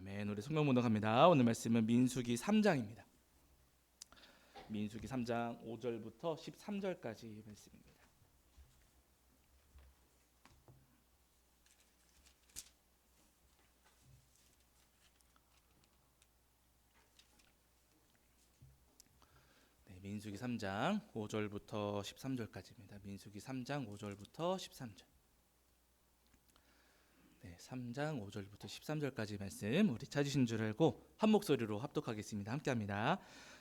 아멘. 우리 성경 묵상합니다. 오늘 말씀은 민수기 3장입니다. 민수기 3장 5절부터 13절까지 말씀입니다. 민수기 3장 5절부터 13절까지입니다. 민수기 3장 5절부터 13절. 3장 5절부터 13절까지 말씀 우리 찾으신 줄 알고 한 목소리로 합독하겠습니다. 함께합니다.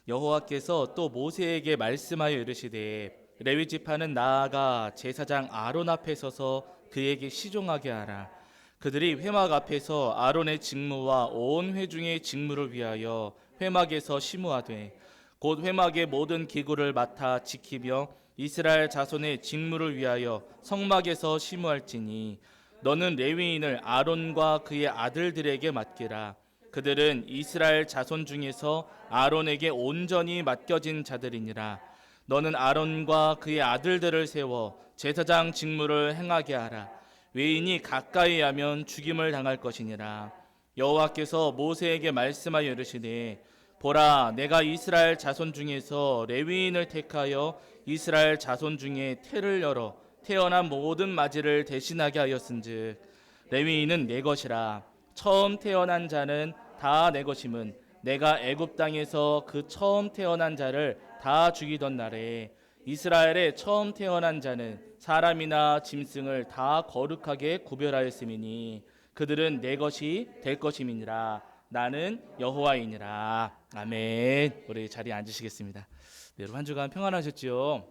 여호와께서 또 모세에게 말씀하여 이르시되 레위 지파는 나아가 제사장 아론 앞에 서서 그에게 시종하게 하라. 그들이 회막 앞에서 아론의 직무와 온 회중의 직무를 위하여 회막에서 심우하되 곧 회막의 모든 기구를 맡아 지키며 이스라엘 자손의 직무를 위하여 성막에서 심우할지니 너는 레위인을 아론과 그의 아들들에게 맡기라. 그들은 이스라엘 자손 중에서 아론에게 온전히 맡겨진 자들이니라. 너는 아론과 그의 아들들을 세워 제사장 직무를 행하게 하라. 외인이 가까이 하면 죽임을 당할 것이니라. 여호와께서 모세에게 말씀하여 이르시되 보라, 내가 이스라엘 자손 중에서 레위인을 택하여 이스라엘 자손 중에 태를 열어 태어난 모든 맞이를 대신하게 하였은즉 레위인은 내 것이라. 처음 태어난 자는 다 내 것임은 내가 애굽 땅에서 그 처음 태어난 자를 다 죽이던 날에 이스라엘의 처음 태어난 자는 사람이나 짐승을 다 거룩하게 구별하였음이니 그들은 내 것이 될 것임이니라. 나는 여호와이니라. 아멘. 우리 자리에 앉으시겠습니다. 네, 여러분 한 주간 평안하셨지요?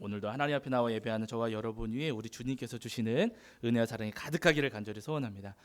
오늘도 하나님 앞에 나와 예배하는 저와 여러분 위에 우리 주님께서 주시는 은혜와 사랑이 가득하기를 간절히 소원합니다.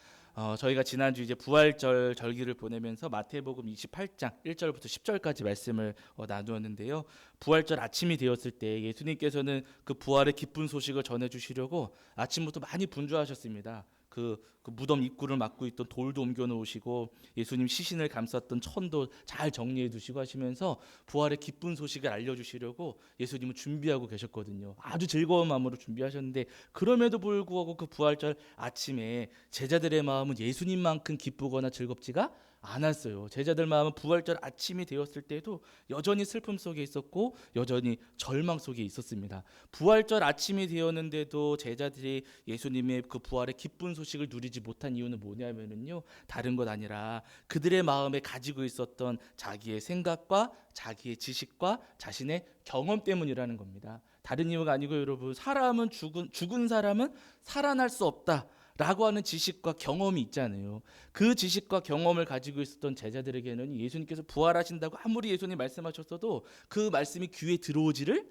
저희가 지난주 이제 부활절 절기를 보내면서 마태복음 28장 1절부터 10절까지 말씀을 나누었는데요. 부활절 아침이 되었을 때 예수님께서는 그 부활의 기쁜 소식을 전해주시려고 아침부터 많이 분주하셨습니다. 그 무덤 입구를 막고 있던 돌도 옮겨 놓으시고 예수님 시신을 감쌌던 천도 잘 정리해 두시고 하시면서 부활의 기쁜 소식을 알려주시려고 예수님은 준비하고 계셨거든요. 아주 즐거운 마음으로 준비하셨는데 그럼에도 불구하고 그 부활절 아침에 제자들의 마음은 예수님만큼 기쁘거나 즐겁지가 않았어요. 제자들 마음은 부활절 아침이 되었을 때도 여전히 슬픔 속에 있었고 여전히 절망 속에 있었습니다. 부활절 아침이 되었는데도 제자들이 예수님의 그 부활의 기쁜 소식을 누리지 못한 이유는 뭐냐면요, 다른 것 아니라 그들의 마음에 가지고 있었던 자기의 생각과 자기의 지식과 자신의 경험 때문이라는 겁니다. 다른 이유가 아니고 여러분, 사람은 죽은 사람은 살아날 수 없다 라고 하는 지식과 경험이 있잖아요. 그 지식과 경험을 가지고 있었던 제자들에게는 예수님께서 부활하신다고 아무리 예수님 말씀하셨어도 그 말씀이 귀에 들어오지를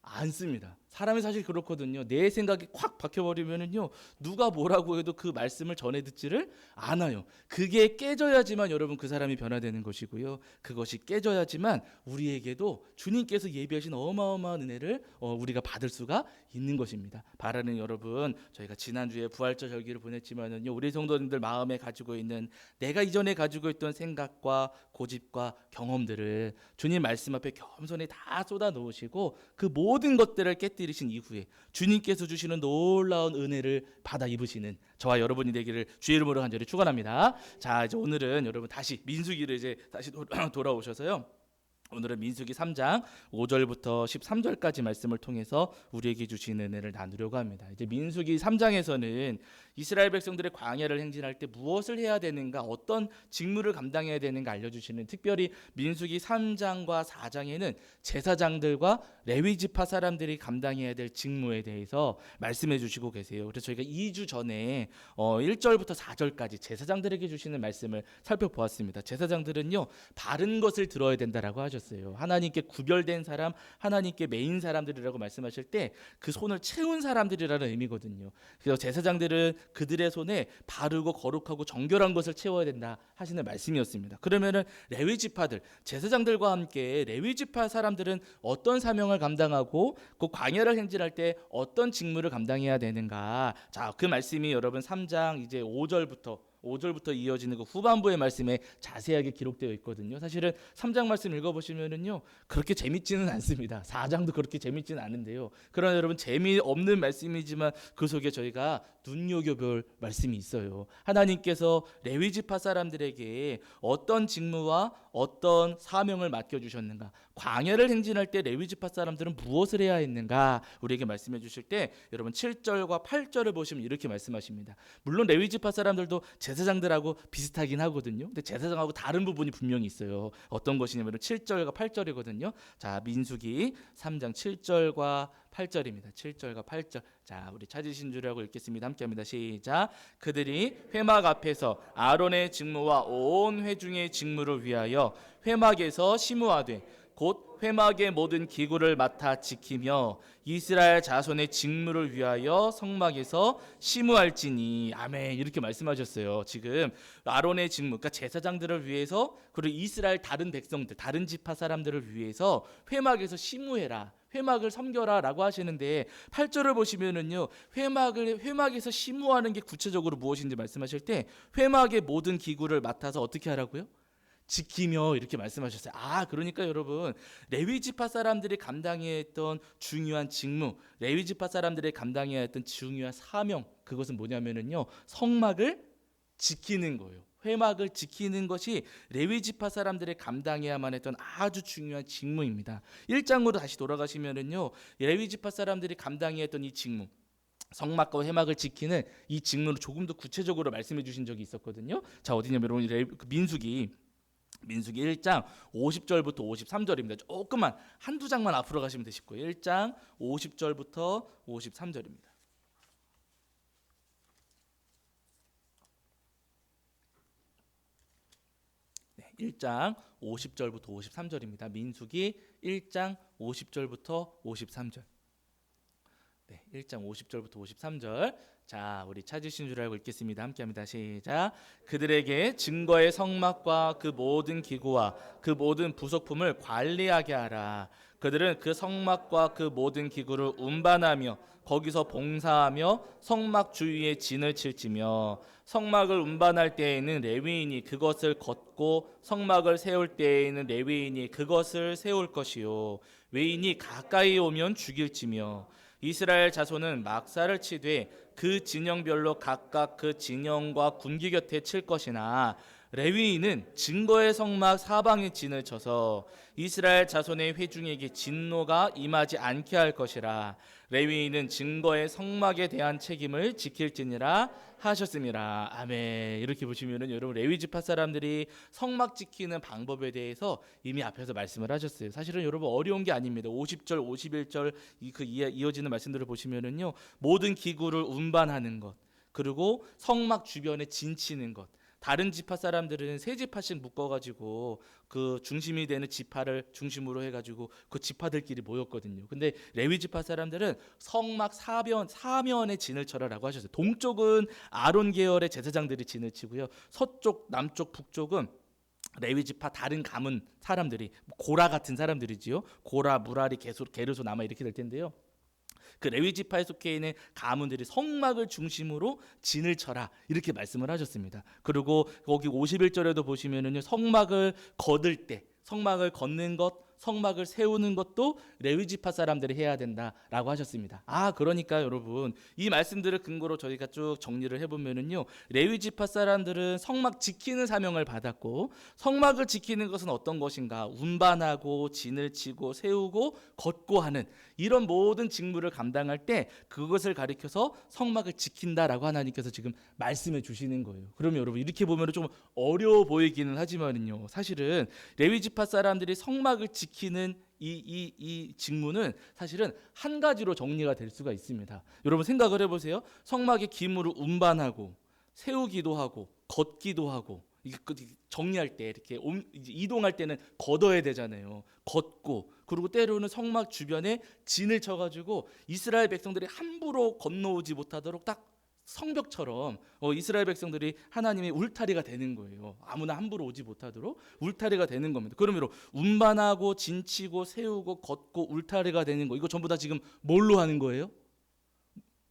않습니다. 사람이 사실 그렇거든요. 내 생각이 콱 박혀버리면은요, 누가 뭐라고 해도 그 말씀을 전해 듣지를 않아요. 그게 깨져야지만 여러분 그 사람이 변화되는 것이고요. 그것이 깨져야지만 우리에게도 주님께서 예비하신 어마어마한 은혜를 우리가 받을 수가 있는 것입니다. 바라는 여러분, 저희가 지난주에 부활절 절기를 보냈지만은요, 우리 성도님들 마음에 가지고 있는 내가 이전에 가지고 있던 생각과 고집과 경험들을 주님 말씀 앞에 겸손히 다 쏟아 놓으시고 그 모든 것들을 깨뜨리신 이후에 주님께서 주시는 놀라운 은혜를 받아 입으시는 저와 여러분이 되기를 주의 이름으로 간절히 축원합니다. 자, 이제 오늘은 여러분 다시 민수기를 이제 다시 돌아오셔서요. 오늘은 민수기 3장 5절부터 13절까지 말씀을 통해서 우리에게 주신 은혜를 나누려고 합니다. 이제 민수기 3장에서는 이스라엘 백성들의 광야를 행진할 때 무엇을 해야 되는가, 어떤 직무를 감당해야 되는가 알려주시는, 특별히 민수기 3장과 4장에는 제사장들과 레위 지파 사람들이 감당해야 될 직무에 대해서 말씀해 주시고 계세요. 그래서 저희가 2주 전에 1절부터 4절까지 제사장들에게 주시는 말씀을 살펴보았습니다. 제사장들은요, 바른 것을 들어야 된다라고 하셨어요. 하나님께 구별된 사람, 하나님께 메인 사람들이라고 말씀하실 때 그 손을 채운 사람들이라는 의미거든요. 그래서 제사장들은 그들의 손에 바르고 거룩하고 정결한 것을 채워야 된다 하시는 말씀이었습니다. 그러면은 레위 지파들, 제사장들과 함께 레위 지파 사람들은 어떤 사명을 감당하고 그 광야를 행진할 때 어떤 직무를 감당해야 되는가? 자, 그 말씀이 여러분 3장 이제 5절부터 5절부터 이어지는 그 후반부의 말씀에 자세하게 기록되어 있거든요. 사실은 3장 말씀 읽어보시면은요 그렇게 재밌지는 않습니다. 4장도 그렇게 재밌지는 않은데요. 그러나 여러분 재미없는 말씀이지만 그 속에 저희가 눈여겨볼 말씀이 있어요. 하나님께서 레위 지파 사람들에게 어떤 직무와 어떤 사명을 맡겨주셨는가, 광야를 행진할 때 레위 지파 사람들은 무엇을 해야 했는가 우리에게 말씀해 주실 때 여러분 7절과 8절을 보시면 이렇게 말씀하십니다. 물론 레위 지파 사람들도 제사장들하고 비슷하긴 하거든요. 근데 제사장하고 다른 부분이 분명히 있어요. 어떤 것이냐면 7절과 8절이거든요. 자, 민수기 3장 7절과 8절입니다. 7절과 8절. 자, 우리 찾으신 줄 알고 읽겠습니다. 함께합니다. 시작. 그들이 회막 앞에서 아론의 직무와 온 회중의 직무를 위하여 회막에서 심우하되 곧 회막의 모든 기구를 맡아 지키며 이스라엘 자손의 직무를 위하여 성막에서 심우할지니. 아멘. 이렇게 말씀하셨어요. 지금 아론의 직무, 그러니까 제사장들을 위해서, 그리고 이스라엘 다른 백성들, 다른 지파 사람들을 위해서 회막에서 심우해라, 회막을 섬겨라 라고 하시는데 8절을 보시면은요 회막에서 심우하는 게 구체적으로 무엇인지 말씀하실 때 회막의 모든 기구를 맡아서 어떻게 하라고요? 지키며 이렇게 말씀하셨어요. 그러니까 여러분 레위 지파 사람들이 감당해야 했던 중요한 직무, 레위 지파 사람들이 감당해야 했던 중요한 사명, 그것은 뭐냐면은요 성막을 지키는 거예요. 회막을 지키는 것이 레위 지파 사람들이 감당해야만 했던 아주 중요한 직무입니다. 1장으로 다시 돌아가시면은요 레위 지파 사람들이 감당해야 했던 이 직무, 성막과 회막을 지키는 이 직무를 조금 더 구체적으로 말씀해 주신 적이 있었거든요. 자, 어디냐면 여러분 민수기 1장 50절부터 53절입니다. 조금만 한두 장만 앞으로 가시면 되실 거예요. 1장 50절부터 53절입니다. 네, 1장 50절부터 53절입니다. 민수기 1장 50절부터 53절. 네, 1장 50절부터 53절. 자, 우리 찾으신 줄 알고 읽겠습니다. 함께합니다. 시작. 그들에게 증거의 성막과 그 모든 기구와 그 모든 부속품을 관리하게 하라. 그들은 그 성막과 그 모든 기구를 운반하며 거기서 봉사하며 성막 주위에 진을 칠지며 성막을 운반할 때에는 레위인이 그것을 걷고 성막을 세울 때에는 레위인이 그것을 세울 것이요 외인이 가까이 오면 죽일지며 이스라엘 자손은 막사를 치되 그 진영별로 각각 그 진영과 군기 곁에 칠 것이나 레위인은 증거의 성막 사방에 진을 쳐서 이스라엘 자손의 회중에게 진노가 임하지 않게 할 것이라. 레위인은 증거의 성막에 대한 책임을 지킬지니라 하셨습니다. 아멘. 이렇게 보시면은 여러분 레위 지파 사람들이 성막 지키는 방법에 대해서 이미 앞에서 말씀을 하셨어요. 사실은 여러분 어려운 게 아닙니다. 50절, 51절 이어지는 말씀들을 보시면은요 모든 기구를 운반하는 것, 그리고 성막 주변에 진치는 것. 다른 지파 사람들은 세 지파씩 묶어가지고 그 중심이 되는 지파를 중심으로 해가지고 그 지파들끼리 모였거든요. 근데 레위 지파 사람들은 성막 사면에 진을 쳐라라고 하셨어요. 동쪽은 아론 계열의 제사장들이 진을 치고요. 서쪽, 남쪽, 북쪽은 레위 지파 다른 가문 사람들이, 고라 같은 사람들이지요. 고라, 무라리, 게르소, 나마 이렇게 될 텐데요. 그 레위 지파에 속해 있는 가문들이 성막을 중심으로 진을 쳐라 이렇게 말씀을 하셨습니다. 그리고 거기 51절에도 보시면은요 성막을 거들 때, 성막을 걷는 것, 성막을 세우는 것도 레위 지파 사람들이 해야 된다라고 하셨습니다. 그러니까 여러분 이 말씀들을 근거로 저희가 쭉 정리를 해보면은요 레위 지파 사람들은 성막 지키는 사명을 받았고, 성막을 지키는 것은 어떤 것인가? 운반하고 진을 치고 세우고 걷고 하는 이런 모든 직무를 감당할 때 그것을 가리켜서 성막을 지킨다라고 하나님께서 지금 말씀해 주시는 거예요. 그러면 여러분 이렇게 보면 좀 어려워 보이기는 하지만은요 사실은 레위 지파 사람들이 성막을 지키는 이 직무는 사실은 한 가지로 정리가 될 수가 있습니다. 여러분 생각을 해보세요. 성막의 기물을 운반하고 세우기도 하고 걷기도 하고, 정리할 때 이렇게 이동할 때는 걷어야 되잖아요. 걷고, 그리고 때로는 성막 주변에 진을 쳐가지고 이스라엘 백성들이 함부로 건너오지 못하도록 딱 성벽처럼 이스라엘 백성들이 하나님의 울타리가 되는 거예요. 아무나 함부로 오지 못하도록 울타리가 되는 겁니다. 그러므로 운반하고 진치고 세우고 걷고 울타리가 되는 거, 이거 전부 다 지금 뭘로 하는 거예요?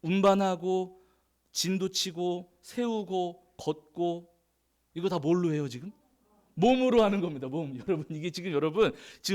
운반하고 진도 치고 세우고 걷고 이거 다 뭘로 해요 지금? 몸으로 하는 겁니다. 몸. 여러분 이게 지금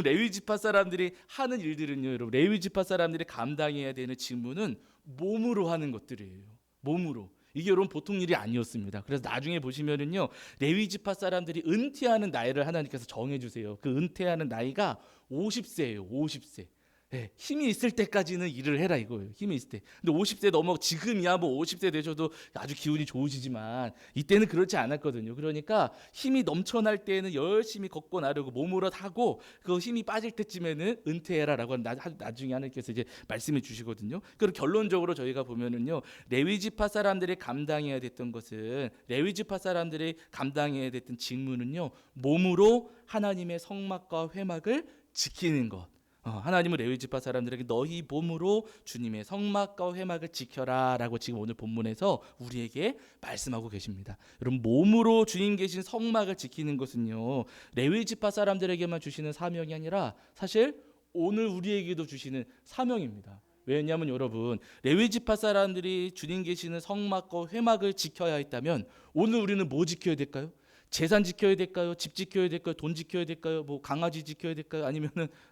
레위 지파 사람들이 하는 일들은요. 여러분 레위 지파 사람들이 감당해야 되는 직무는 몸으로 하는 것들이에요. 몸으로. 이게 여러분 보통 일이 아니었습니다. 그래서 나중에 보시면은요. 레위 지파 사람들이 은퇴하는 나이를 하나님께서 정해 주세요. 그 은퇴하는 나이가 50세예요. 50세. 네, 힘이 있을 때까지는 일을 해라 이거예요. 힘이 있을 때. 근데 50세 넘어 지금이야 뭐 50세 되셔도 아주 기운이 좋으시지만 이때는 그렇지 않았거든요. 그러니까 힘이 넘쳐날 때는 열심히 걷고 나르고 몸으로 하고 그 힘이 빠질 때쯤에는 은퇴해라라고 나중에 하나님께서 이제 말씀해 주시거든요. 그리고 결론적으로 저희가 보면은요. 레위 지파 사람들이 감당해야 됐던 것은 레위 지파 사람들이 감당해야 됐던 직무는요. 몸으로 하나님의 성막과 회막을 지키는 것. 하나님은 레위 지파 사람들에게 너희 몸으로 주님의 성막과 회막을 지켜라라고 지금 오늘 본문에서 우리에게 말씀하고 계십니다. 여러분 몸으로 주님 계신 성막을 지키는 것은요 레위 지파 사람들에게만 주시는 사명이 아니라 사실 오늘 우리에게도 주시는 사명입니다. 왜냐하면 여러분 레위 지파 사람들이 주님 계시는 성막과 회막을 지켜야 했다면 오늘 우리는 뭐 지켜야 될까요? 재산 지켜야 될까요? 집 지켜야 될까요? 돈 지켜야 될까요? 뭐 강아지 지켜야 될까요?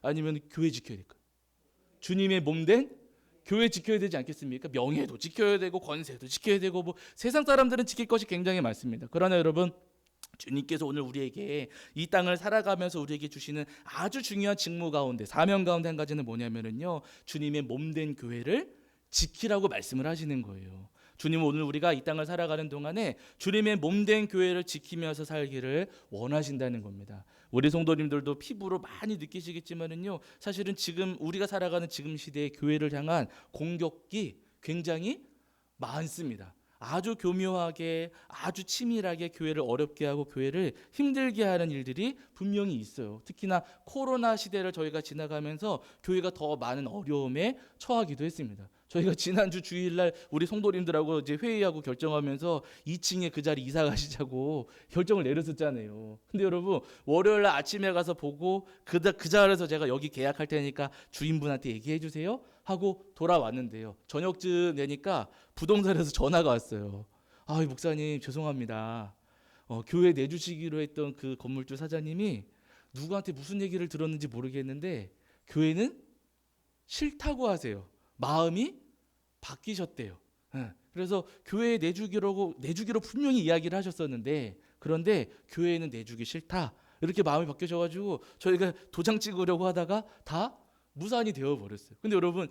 아니면 교회 지켜야 될까요? 주님의 몸된 교회 지켜야 되지 않겠습니까? 명예도 지켜야 되고 권세도 지켜야 되고 뭐 세상 사람들은 지킬 것이 굉장히 많습니다. 그러나 여러분 주님께서 오늘 우리에게 이 땅을 살아가면서 우리에게 주시는 아주 중요한 직무 가운데 사명 가운데 한 가지는 뭐냐면은요 주님의 몸된 교회를 지키라고 말씀을 하시는 거예요. 주님은 오늘 우리가 이 땅을 살아가는 동안에 주님의 몸된 교회를 지키면서 살기를 원하신다는 겁니다. 우리 성도님들도 피부로 많이 느끼시겠지만은요, 사실은 지금 우리가 살아가는 지금 시대의 교회를 향한 공격이 굉장히 많습니다. 아주 교묘하게 아주 치밀하게 교회를 어렵게 하고 교회를 힘들게 하는 일들이 분명히 있어요. 특히나 코로나 시대를 저희가 지나가면서 교회가 더 많은 어려움에 처하기도 했습니다. 저희가 지난주 주일날 우리 성도님들하고 이제 회의하고 결정하면서 2층에 그 자리 이사 가시자고 결정을 내렸었잖아요. 근데 여러분 월요일날 아침에 가서 보고 그 자리에서 제가 여기 계약할 테니까 주인분한테 얘기해 주세요 하고 돌아왔는데요. 저녁쯤 되니까 부동산에서 전화가 왔어요. 아, 목사님 죄송합니다. 교회 내주시기로 했던 그 건물주 사장님이 누구한테 무슨 얘기를 들었는지 모르겠는데 교회는 싫다고 하세요. 마음이 바뀌셨대요. 그래서 교회에 내주기로 분명히 이야기를 하셨었는데 그런데 교회는 내주기 싫다. 이렇게 마음이 바뀌셔가지고 저희가 도장 찍으려고 하다가 다 무산이 되어 버렸어요. 근데 여러분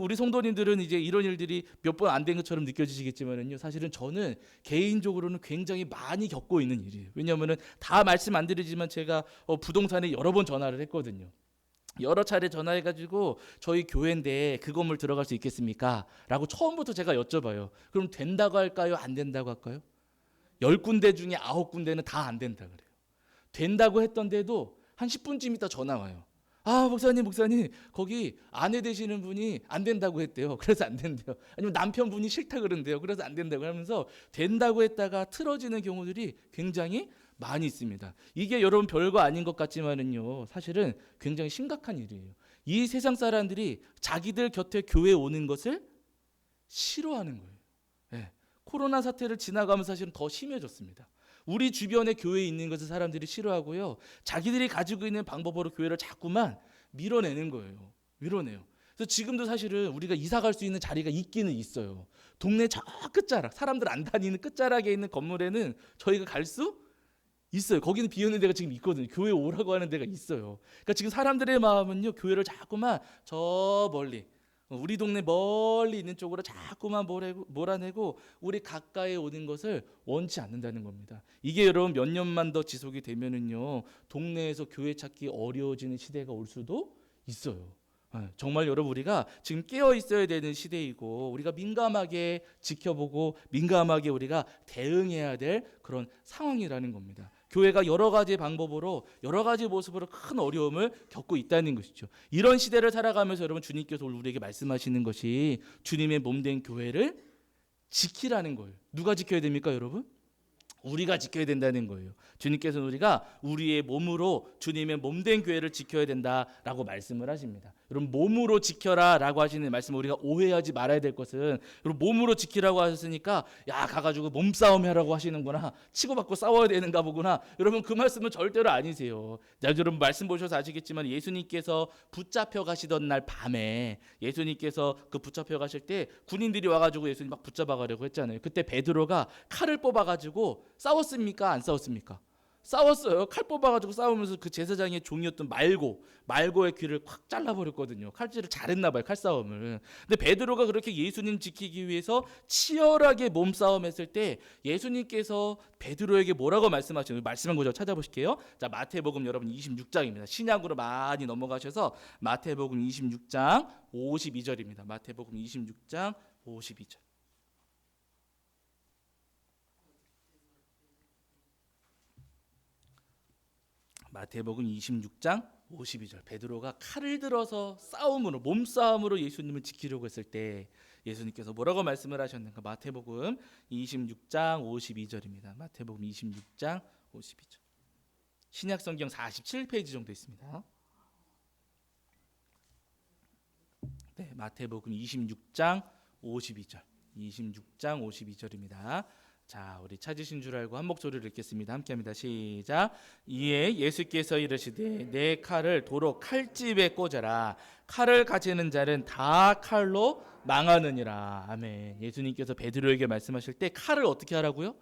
우리 성도님들은 이제 이런 일들이 몇 번 안 된 것처럼 느껴지시겠지만은요. 사실은 저는 개인적으로는 굉장히 많이 겪고 있는 일이에요. 왜냐하면은 다 말씀 안 드리지만 제가 부동산에 여러 번 전화를 했거든요. 여러 차례 전화해가지고 저희 교회인데 그 건물 들어갈 수 있겠습니까? 라고 처음부터 제가 여쭤봐요. 그럼 된다고 할까요? 안 된다고 할까요? 10군데 중에 9군데는 다 안 된다 그래요. 된다고 했던데도 한 10분쯤 있다 전화 와요. 아, 목사님 거기 아내 되시는 분이 안 된다고 했대요. 그래서 안 된대요. 아니면 남편분이 싫다 그런대요. 그래서 안 된다고 하면서 된다고 했다가 틀어지는 경우들이 굉장히 많이 있습니다. 이게 여러분 별거 아닌 것 같지만은요, 사실은 굉장히 심각한 일이에요. 이 세상 사람들이 자기들 곁에 교회 오는 것을 싫어하는 거예요. 네. 코로나 사태를 지나가면서 사실은 더 심해졌습니다. 우리 주변에 교회에 있는 것을 사람들이 싫어하고요. 자기들이 가지고 있는 방법으로 교회를 자꾸만 밀어내는 거예요. 밀어내요. 그래서 지금도 사실은 우리가 이사 갈 수 있는 자리가 있기는 있어요. 동네 저 끝자락, 사람들 안 다니는 끝자락에 있는 건물에는 저희가 갈 수 있어요. 거기는 비어있는 데가 지금 있거든요. 교회 오라고 하는 데가 있어요. 그러니까 지금 사람들의 마음은요, 교회를 자꾸만 저 멀리, 우리 동네 멀리 있는 쪽으로 자꾸만 몰아내고 우리 가까이 오는 것을 원치 않는다는 겁니다. 이게 여러분 몇 년만 더 지속이 되면은요, 동네에서 교회 찾기 어려워지는 시대가 올 수도 있어요. 정말 여러분 우리가 지금 깨어 있어야 되는 시대이고 우리가 민감하게 지켜보고 민감하게 우리가 대응해야 될 그런 상황이라는 겁니다. 교회가 여러 가지 방법으로 여러 가지 모습으로 큰 어려움을 겪고 있다는 것이죠. 이런 시대를 살아가면서 여러분 주님께서 우리에게 말씀하시는 것이 주님의 몸된 교회를 지키라는 거예요. 누가 지켜야 됩니까, 여러분? 우리가 지켜야 된다는 거예요. 주님께서는 우리가 우리의 몸으로 주님의 몸된 교회를 지켜야 된다라고 말씀을 하십니다. 여러분 몸으로 지켜라라고 하시는 말씀 우리가 오해하지 말아야 될 것은 여러분 몸으로 지키라고 하셨으니까 야 가가지고 몸싸움 하라고 하시는구나 치고받고 싸워야 되는가 보구나 여러분 그 말씀은 절대로 아니세요. 여러분 말씀 보셔서 아시겠지만 예수님께서 붙잡혀 가시던 날 밤에 예수님께서 그 붙잡혀 가실 때 군인들이 와가지고 예수님 막 붙잡아 가려고 했잖아요. 그때 베드로가 칼을 뽑아가지고 싸웠습니까? 안 싸웠습니까? 싸웠어요. 칼 뽑아가지고 싸우면서 그 제사장의 종이었던 말고의 귀를 콱 잘라버렸거든요. 칼질을 잘했나 봐요. 칼싸움을. 근데 베드로가 그렇게 예수님 지키기 위해서 치열하게 몸싸움했을 때 예수님께서 베드로에게 뭐라고 말씀하시는지 말씀한 구절 찾아보실게요. 자 마태복음 여러분 26장입니다. 신약으로 많이 넘어가셔서 마태복음 26장 52절입니다. 마태복음 26장 52절. 마태복음 26장 52절. 베드로가 칼을 들어서 싸움으로 몸싸움으로 예수님을 지키려고 했을 때 예수님께서 뭐라고 말씀을 하셨는가? 마태복음 26장 52절입니다. 마태복음 26장 52절. 신약성경 47페이지 정도 있습니다. 네, 마태복음 26장 52절. 26장 52절입니다. 자, 우리 찾으신 줄 알고 한 목소리를 읽겠습니다. 함께합니다. 시작. 이에 예수께서 이르시되 내 칼을 도로 칼집에 꽂아라. 칼을 가지는 자는 다 칼로 망하느니라. 아멘. 예수님께서 베드로에게 말씀하실 때 칼을 어떻게 하라고요?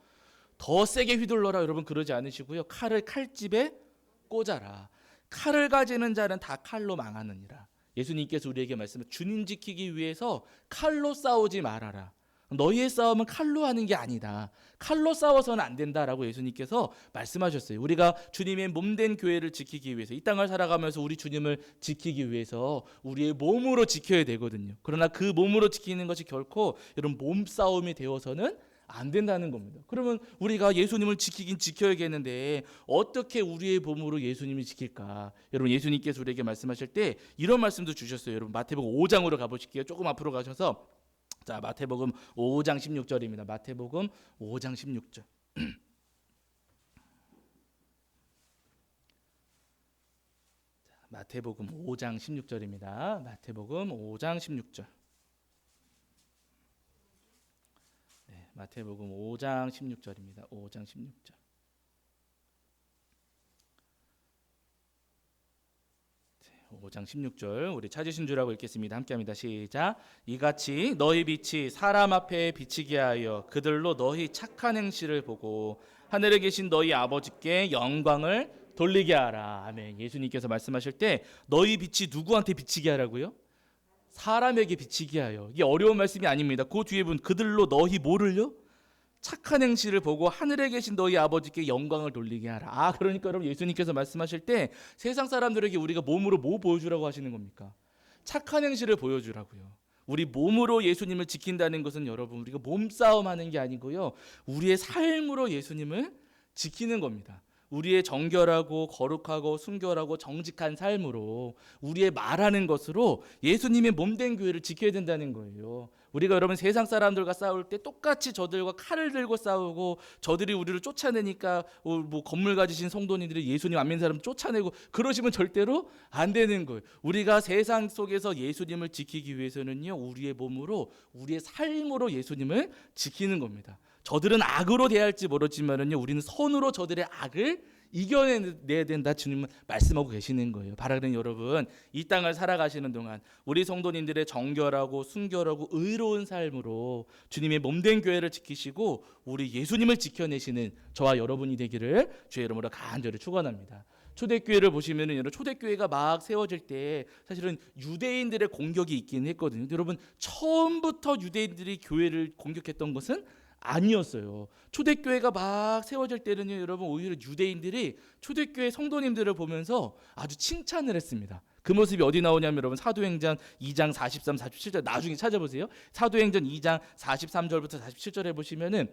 더 세게 휘둘러라. 여러분 그러지 않으시고요. 칼을 칼집에 꽂아라. 칼을 가지는 자는 다 칼로 망하느니라. 예수님께서 우리에게 말씀을 주님 지키기 위해서 칼로 싸우지 말아라. 너희의 싸움은 칼로 하는 게 아니다. 칼로 싸워서는 안 된다라고 예수님께서 말씀하셨어요. 우리가 주님의 몸된 교회를 지키기 위해서 이 땅을 살아가면서 우리 주님을 지키기 위해서 우리의 몸으로 지켜야 되거든요. 그러나 그 몸으로 지키는 것이 결코 여러분 몸싸움이 되어서는 안 된다는 겁니다. 그러면 우리가 예수님을 지키긴 지켜야겠는데 어떻게 우리의 몸으로 예수님을 지킬까? 여러분 예수님께서 우리에게 말씀하실 때 이런 말씀도 주셨어요. 여러분 마태복음 5장으로 가보실게요. 조금 앞으로 가셔서 자 마태복음 5장 16절입니다. 마태복음 5장 16절. 마태복음 5장 16절입니다. 마태복음 5장 16절. 네, 마태복음 5장 16절입니다. 5장 16절. 5장 16절 우리 찾으신 줄 알고 읽겠습니다. 함께합니다. 시작. 이같이 너희 빛이 사람 앞에 비치게 하여 그들로 너희 착한 행실을 보고 하늘에 계신 너희 아버지께 영광을 돌리게 하라. 아멘. 예수님께서 말씀하실 때 너희 빛이 누구한테 비치게 하라고요? 사람에게 비치게 하여. 이게 어려운 말씀이 아닙니다. 그 뒤에 분 그들로 너희 뭐를요? 착한 행실을 보고 하늘에 계신 너희 아버지께 영광을 돌리게 하라. 그러니까 여러분 예수님께서 말씀하실 때 세상 사람들에게 우리가 몸으로 뭐 보여주라고 하시는 겁니까? 착한 행실을 보여주라고요. 우리 몸으로 예수님을 지킨다는 것은 여러분 우리가 몸싸움하는 게 아니고요. 우리의 삶으로 예수님을 지키는 겁니다. 우리의 정결하고 거룩하고 순결하고 정직한 삶으로 우리의 말하는 것으로 예수님의 몸된 교회를 지켜야 된다는 거예요. 우리가 여러분 세상 사람들과 싸울 때 똑같이 저들과 칼을 들고 싸우고 저들이 우리를 쫓아내니까 뭐 건물 가지신 성도님들이 예수님 안 믿는 사람 쫓아내고 그러시면 절대로 안 되는 거예요. 우리가 세상 속에서 예수님을 지키기 위해서는요. 우리의 몸으로 우리의 삶으로 예수님을 지키는 겁니다. 저들은 악으로 대할지 모르지만은요. 우리는 선으로 저들의 악을 이겨내야 된다 주님은 말씀하고 계시는 거예요. 바라는 여러분 이 땅을 살아가시는 동안 우리 성도님들의 정결하고 순결하고 의로운 삶으로 주님의 몸된 교회를 지키시고 우리 예수님을 지켜내시는 저와 여러분이 되기를 주의 이름으로 간절히 축원합니다. 초대교회를 보시면은 여러분 초대교회가 막 세워질 때 사실은 유대인들의 공격이 있긴 했거든요. 여러분 처음부터 유대인들이 교회를 공격했던 것은 아니었어요. 초대교회가 막 세워질 때는요, 여러분 오히려 유대인들이 초대교회 성도님들을 보면서 아주 칭찬을 했습니다. 그 모습이 어디 나오냐면 여러분 사도행전 2장 43, 47절 나중에 찾아보세요. 사도행전 2장 43절부터 47절에 보시면은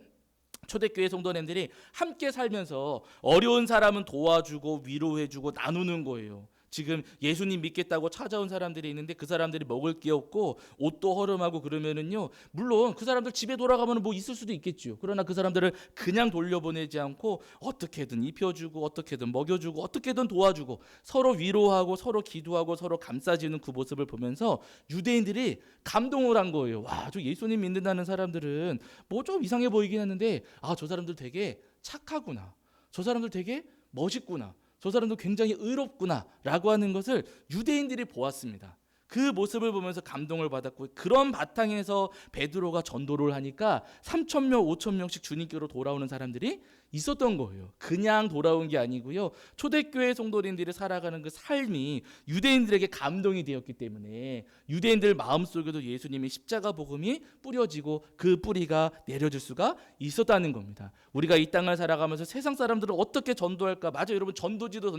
초대교회 성도님들이 함께 살면서 어려운 사람은 도와주고 위로해주고 나누는 거예요. 지금 예수님 믿겠다고 찾아온 사람들이 있는데 그 사람들이 먹을 게 없고 옷도 허름하고 그러면은요, 물론 그 사람들 집에 돌아가면 뭐 있을 수도 있겠죠. 그러나 그 사람들을 그냥 돌려보내지 않고 어떻게든 입혀주고 어떻게든 먹여주고 어떻게든 도와주고 서로 위로하고 서로 기도하고 서로 감싸지는 그 모습을 보면서 유대인들이 감동을 한 거예요. 와, 저 예수님 믿는다는 사람들은 뭐 좀 이상해 보이긴 하는데, 아, 저 사람들 되게 착하구나, 저 사람들 되게 멋있구나, 저 사람도 굉장히 의롭구나 라고 하는 것을 유대인들이 보았습니다. 그 모습을 보면서 감동을 받았고, 그런 바탕에서 베드로가 전도를 하니까 3,000명 5,000명씩 주님께로 돌아오는 사람들이 있었던 거예요. 그냥 돌아온 게 아니고요, 초대교회 성도님들이 살아가는 그 삶이 유대인들에게 감동이 되었기 때문에 유대인들 마음속에도 예수님의 십자가 복음이 뿌려지고 그 뿌리가 내려질 수가 있었다는 겁니다. 우리가 이 땅을 살아가면서 세상 사람들을 어떻게 전도할까? 맞아요, 여러분, 전도지도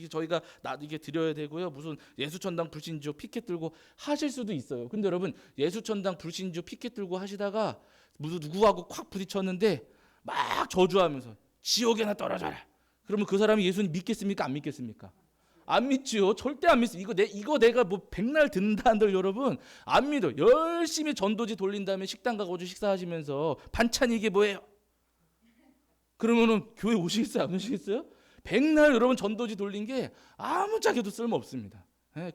저희가 이게 드려야 되고요, 무슨 예수천당 불신주 피켓 들고 하실 수도 있어요. 근데 여러분, 예수천당 불신주 피켓 들고 하시다가 무슨 누구하고 콱 부딪혔는데 막 저주하면서 지옥에나 떨어져라, 그러면 그 사람이 예수님 믿겠습니까? 안 믿겠습니까? 안 믿지요. 절대 안 믿습니다. 이거 내가 뭐 백날 듣는다 한들 여러분 안 믿어. 열심히 전도지 돌린 다음에 식당 가고 식사하시면서 반찬이 이게 뭐예요? 그러면은 교회 오시겠어요? 안 오시겠어요? 백날 여러분 전도지 돌린 게 아무짝에도 쓸모 없습니다.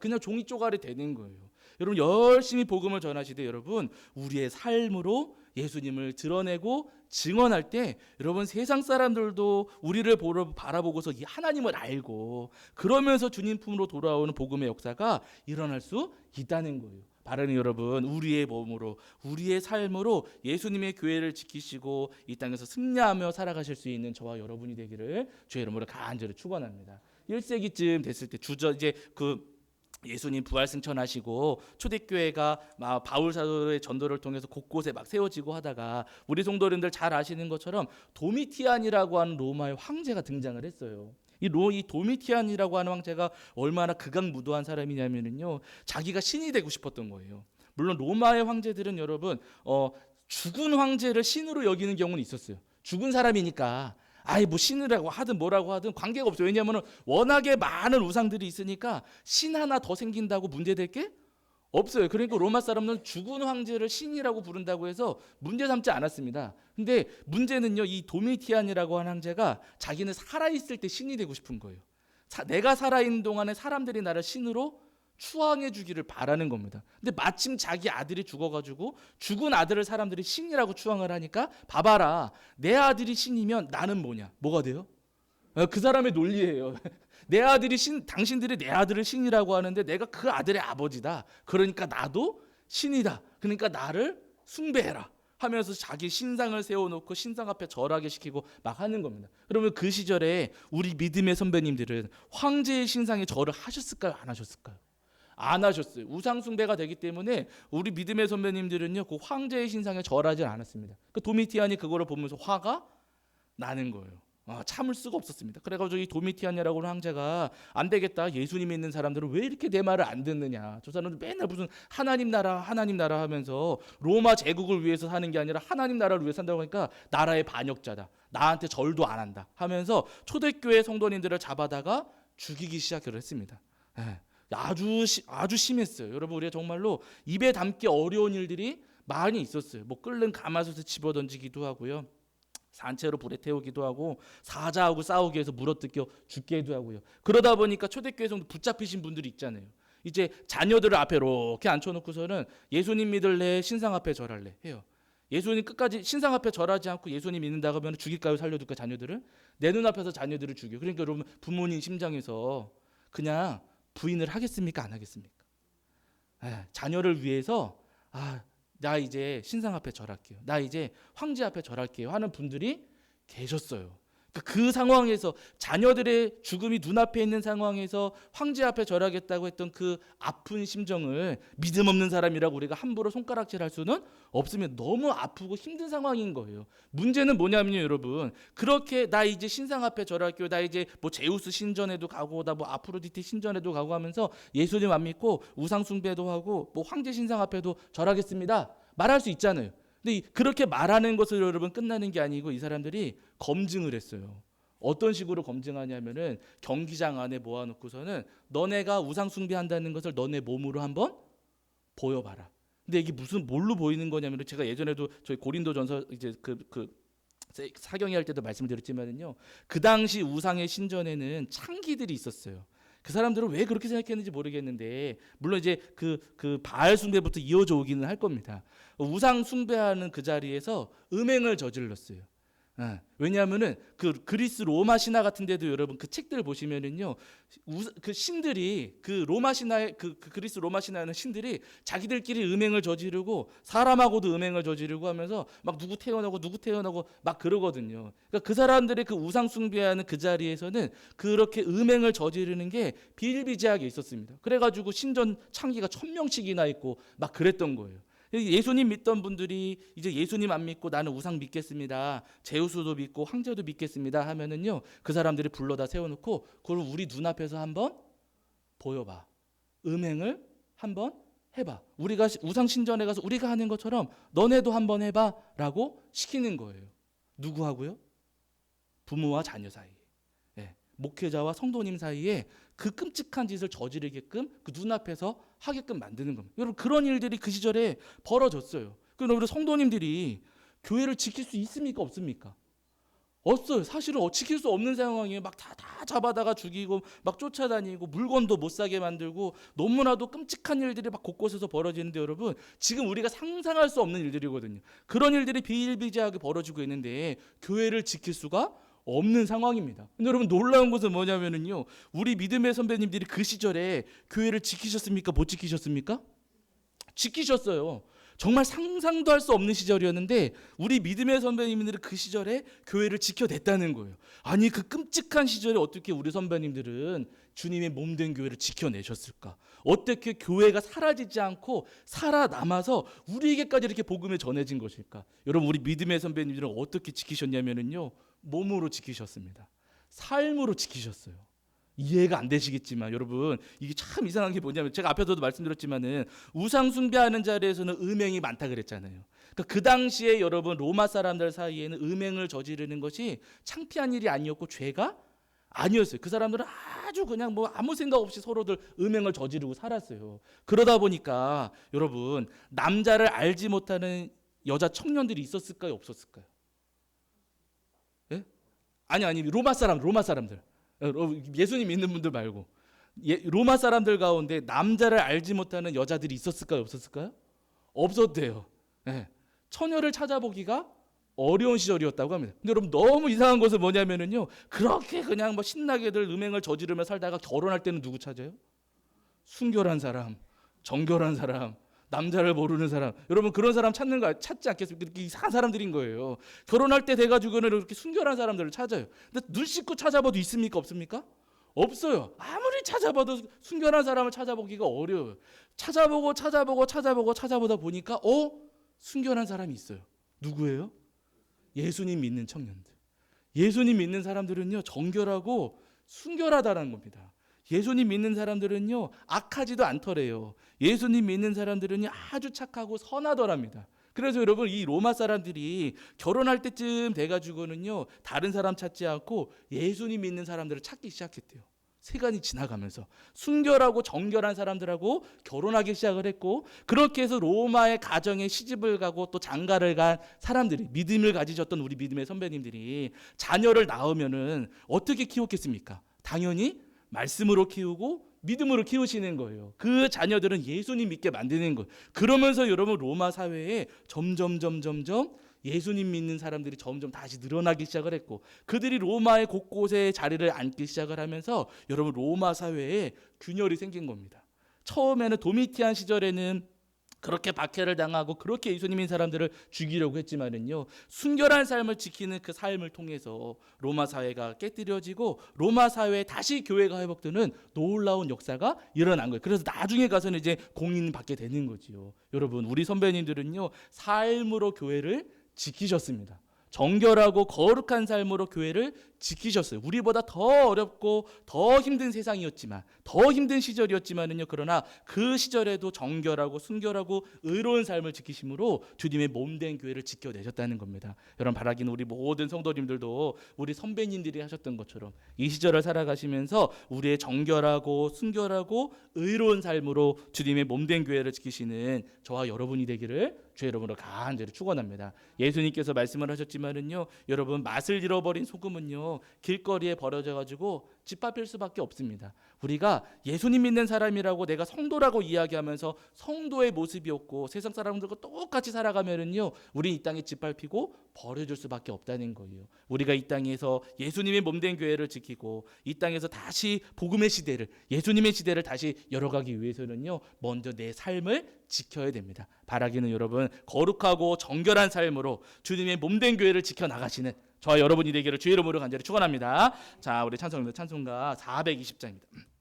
그냥 종이 쪼가리 되는 거예요. 여러분, 열심히 복음을 전하시되 여러분 우리의 삶으로 예수님을 드러내고 증언할 때 여러분 세상 사람들도 우리를 바라보고서 이 하나님을 알고 그러면서 주님 품으로 돌아오는 복음의 역사가 일어날 수 있다는 거예요. 바르는 여러분, 우리의 몸으로 우리의 삶으로 예수님의 교회를 지키시고 이 땅에서 승리하며 살아가실 수 있는 저와 여러분이 되기를 주의 이름으로 간절히 축원합니다. 1세기쯤 됐을 때 이제 예수님 부활 승천하시고 초대교회가 바울 사도의 전도를 통해서 곳곳에 막 세워지고 하다가 우리 성도님들 잘 아시는 것처럼 도미티안이라고 하는 로마의 황제가 등장을 했어요. 이 도미티안이라고 하는 황제가 얼마나 극악무도한 사람이냐면요, 자기가 신이 되고 싶었던 거예요. 물론 로마의 황제들은 여러분 죽은 황제를 신으로 여기는 경우는 있었어요. 죽은 사람이니까 뭐 신이라고 하든 뭐라고 하든 관계가 없어요. 왜냐하면 워낙에 많은 우상들이 있으니까 신 하나 더 생긴다고 문제될 게 없어요. 그러니까 로마 사람은 죽은 황제를 신이라고 부른다고 해서 문제 삼지 않았습니다. 근데 문제는요, 이 도미티안이라고 하는 황제가 자기는 살아있을 때 신이 되고 싶은 거예요. 내가 살아있는 동안에 사람들이 나를 신으로 추앙해 주기를 바라는 겁니다. 근데 마침 자기 아들이 죽어가지고 죽은 아들을 사람들이 신이라고 추앙을 하니까, 봐봐라, 내 아들이 신이면 나는 뭐냐? 뭐가 돼요? 그 사람의 논리예요. 내 아들이 당신들이 내 아들을 신이라고 하는데 내가 그 아들의 아버지다. 그러니까 나도 신이다. 그러니까 나를 숭배해라 하면서 자기 신상을 세워놓고 신상 앞에 절하게 시키고 막 하는 겁니다. 그러면 그 시절에 우리 믿음의 선배님들은 황제의 신상에 절을 하셨을까요? 안 하셨을까요? 안 하셨어요. 우상 숭배가 되기 때문에 우리 믿음의 선배님들은요, 그 황제의 신상에 절하지 않았습니다. 그 도미티안이 그거를 보면서 화가 나는 거예요. 참을 수가 없었습니다. 그래가지고 이 도미티안이라고 하는 황제가 안 되겠다, 예수님 믿는 사람들은 왜 이렇게 내 말을 안 듣느냐, 저 사람들 맨날 무슨 하나님 나라 하면서 로마 제국을 위해서 사는 게 아니라 하나님 나라를 위해 산다고 하니까 나라의 반역자다, 나한테 절도 안 한다 하면서 초대교회 성도님들을 잡아다가 죽이기 시작을 했습니다. 아주 심했어요. 여러분, 우리가 정말로 입에 담기 어려운 일들이 많이 있었어요. 뭐 끓는 가마솥에 집어던지기도 하고요, 산채로 불에 태우기도 하고, 사자하고 싸우기 위해서 물어뜯겨 죽게도 하고요. 그러다 보니까 초대교회 성도 붙잡히신 분들이 있잖아요. 이제 자녀들을 앞에 이렇게 앉혀놓고서는 예수님 믿을래, 신상 앞에 절할래 해요. 예수님 끝까지 신상 앞에 절하지 않고 예수님 믿는다고 하면 죽일까요, 살려둘까? 자녀들을 내 눈앞에서 자녀들을 죽여. 그러니까 여러분, 부모님 심정에서 그냥 부인을 하겠습니까, 안 하겠습니까? 자녀를 위해서 나 이제 신상 앞에 절할게요, 나 이제 황제 앞에 절할게요 하는 분들이 계셨어요. 그 상황에서 자녀들의 죽음이 눈앞에 있는 상황에서 황제 앞에 절하겠다고 했던 그 아픈 심정을 믿음 없는 사람이라고 우리가 함부로 손가락질할 수는 없으면 너무 아프고 힘든 상황인 거예요. 문제는 뭐냐면요, 여러분, 그렇게 나 이제 신상 앞에 절할게요, 나 이제 뭐 제우스 신전에도 가고 나 뭐 아프로디테 신전에도 가고 하면서 예수님 안 믿고 우상 숭배도 하고 뭐 황제 신상 앞에도 절하겠습니다 말할 수 있잖아요. 근데 그렇게 말하는 것으로 여러분 끝나는 게 아니고 이 사람들이 검증을 했어요. 어떤 식으로 검증하냐면은 경기장 안에 모아놓고서는 너네가 우상 숭배한다는 것을 너네 몸으로 한번 보여봐라. 근데 이게 무슨 뭘로 보이는 거냐면은 제가 예전에도 저희 고린도전서 이제 사경이 할 때도 말씀드렸지만은요. 그 당시 우상의 신전에는 창기들이 있었어요. 그 사람들은 왜 그렇게 생각했는지 모르겠는데 물론 이제 그 바알 숭배부터 이어져 오기는 할 겁니다. 우상 숭배하는 그 자리에서 음행을 저질렀어요. 왜냐하면은 그 그리스 로마 신화 같은 데도 여러분 그 책들 보시면은요 그 신들이 그 로마 신화의 그 그리스 로마 신화는 신들이 자기들끼리 음행을 저지르고 사람하고도 음행을 저지르고 하면서 막 누구 태어나고 막 그러거든요. 그러니까 그 사람들의 그 우상 숭배하는 그 자리에서는 그렇게 음행을 저지르는 게 비일비재하게 있었습니다. 그래가지고 신전 창기가 1000명씩이나 있고 막 그랬던 거예요. 예수님 믿던 분들이 이제 예수님 안 믿고 나는 우상 믿겠습니다. 제우스도 믿고 황제도 믿겠습니다 하면은요 그 사람들이 불러다 세워놓고 그걸 우리 눈앞에서 한번 보여봐. 음행을 한번 해봐. 우리가 우상 신전에 가서 우리가 하는 것처럼 너네도 한번 해봐라고 시키는 거예요. 누구하고요? 부모와 자녀 사이, 목회자와 성도님 사이에 그 끔찍한 짓을 저지르게끔 그 눈앞에서 하게끔 만드는 겁니다. 여러분 그런 일들이 그 시절에 벌어졌어요. 그럼 우리 성도님들이 교회를 지킬 수 있습니까? 없습니까? 없어요. 사실은 지킬 수 없는 상황이에요. 막 다 잡아다가 죽이고 막 쫓아다니고 물건도 못 사게 만들고 너무나도 끔찍한 일들이 막 곳곳에서 벌어지는데 여러분 지금 우리가 상상할 수 없는 일들이거든요. 그런 일들이 비일비재하게 벌어지고 있는데 교회를 지킬 수가 없는 상황입니다. 근데 여러분 놀라운 것은 뭐냐면은요. 우리 믿음의 선배님들이 그 시절에 교회를 지키셨습니까? 못 지키셨습니까? 지키셨어요. 정말 상상도 할 수 없는 시절이었는데 우리 믿음의 선배님들은 그 시절에 교회를 지켜냈다는 거예요. 아니 그 끔찍한 시절에 어떻게 우리 선배님들은 주님의 몸된 교회를 지켜내셨을까? 어떻게 교회가 사라지지 않고 살아남아서 우리에게까지 이렇게 복음이 전해진 것일까? 여러분 우리 믿음의 선배님들은 어떻게 지키셨냐면은요. 몸으로 지키셨습니다. 삶으로 지키셨어요. 이해가 안 되시겠지만 여러분 이게 참 이상한 게 뭐냐면 제가 앞에서도 말씀드렸지만은 우상 숭배하는 자리에서는 음행이 많다 그랬잖아요. 그러니까 그 당시에 여러분 로마 사람들 사이에는 음행을 저지르는 것이 창피한 일이 아니었고 죄가 아니었어요. 그 사람들은 아주 그냥 뭐 아무 생각 없이 서로들 음행을 저지르고 살았어요. 그러다 보니까 여러분 남자를 알지 못하는 여자 청년들이 있었을까요? 없었을까요? 예? 아니 로마 사람들 예수님 믿는 분들 말고 로마 사람들 가운데 남자를 알지 못하는 여자들이 있었을까요? 없었을까요? 없었대요. 처녀를 찾아보기가 어려운 시절이었다고 합니다. 근데 여러분 너무 이상한 것은 뭐냐면은요 그렇게 그냥 뭐 신나게들 음행을 저지르며 살다가 결혼할 때는 누구 찾아요? 순결한 사람, 정결한 사람, 남자를 모르는 사람. 여러분 그런 사람 찾지 않겠습니까? 이렇게 이상한 사람들인 거예요. 결혼할 때 돼가지고는 이렇게 순결한 사람들을 찾아요. 근데 눈 씻고 찾아봐도 있습니까? 없습니까? 없어요. 아무리 찾아봐도 순결한 사람을 찾아보기가 어려워요. 찾아보다 보니까 순결한 사람이 있어요. 누구예요? 예수님 믿는 청년들. 예수님 믿는 사람들은요 정결하고 순결하다는 겁니다. 예수님 믿는 사람들은요 악하지도 않더래요. 예수님 믿는 사람들은요 아주 착하고 선하더랍니다. 그래서 여러분 이 로마 사람들이 결혼할 때쯤 돼가지고는요 다른 사람 찾지 않고 예수님 믿는 사람들을 찾기 시작했대요. 세간이 지나가면서 순결하고 정결한 사람들하고 결혼하기 시작을 했고 그렇게 해서 로마의 가정에 시집을 가고 또 장가를 간 사람들이 믿음을 가지셨던 우리 믿음의 선배님들이 자녀를 낳으면은 어떻게 키웠겠습니까? 당연히 말씀으로 키우고 믿음으로 키우시는 거예요. 그 자녀들은 예수님 믿게 만드는 거예요. 그러면서 여러분 로마 사회에 점점 예수님 믿는 사람들이 점점 다시 늘어나기 시작을 했고 그들이 로마의 곳곳에 자리를 앉기 시작을 하면서 여러분 로마 사회에 균열이 생긴 겁니다. 처음에는 도미티안 시절에는 그렇게 박해를 당하고 그렇게 예수님 믿는 사람들을 죽이려고 했지만은요 순결한 삶을 지키는 그 삶을 통해서 로마 사회가 깨뜨려지고 로마 사회에 다시 교회가 회복되는 놀라운 역사가 일어난 거예요. 그래서 나중에 가서는 이제 공인받게 되는 거지요. 여러분 우리 선배님들은요 삶으로 교회를 지키셨습니다. 정결하고 거룩한 삶으로 교회를 지키셨어요. 우리보다 더 어렵고 더 힘든 세상이었지만, 더 힘든 시절이었지만은요. 그러나 그 시절에도 정결하고 순결하고 의로운 삶을 지키심으로 주님의 몸된 교회를 지켜내셨다는 겁니다. 여러분, 바라기는 우리 모든 성도님들도 우리 선배님들이 하셨던 것처럼 이 시절을 살아가시면서 우리의 정결하고 순결하고 의로운 삶으로 주님의 몸된 교회를 지키시는 저와 여러분이 되기를 주의 이름으로 간절히 축원합니다. 예수님께서 말씀을 하셨지만은요, 여러분, 맛을 잃어버린 소금은요 길거리에 버려져 가지고 짓밟힐 수밖에 없습니다. 우리가 예수님 믿는 사람이라고 내가 성도라고 이야기하면서 성도의 모습이었고 세상 사람들과 똑같이 살아가면은요 우리 이 땅에 짓밟히고 버려질 수밖에 없다는 거예요. 우리가 이 땅에서 예수님의 몸된 교회를 지키고 이 땅에서 다시 복음의 시대를, 예수님의 시대를 다시 열어가기 위해서는요 먼저 내 삶을 지켜야 됩니다. 바라기는 여러분, 거룩하고 정결한 삶으로 주님의 몸된 교회를 지켜나가시는 저와 여러분이 되기를 주의 이름으로 간절히 축원합니다. 자, 우리 찬송가 420장입니다.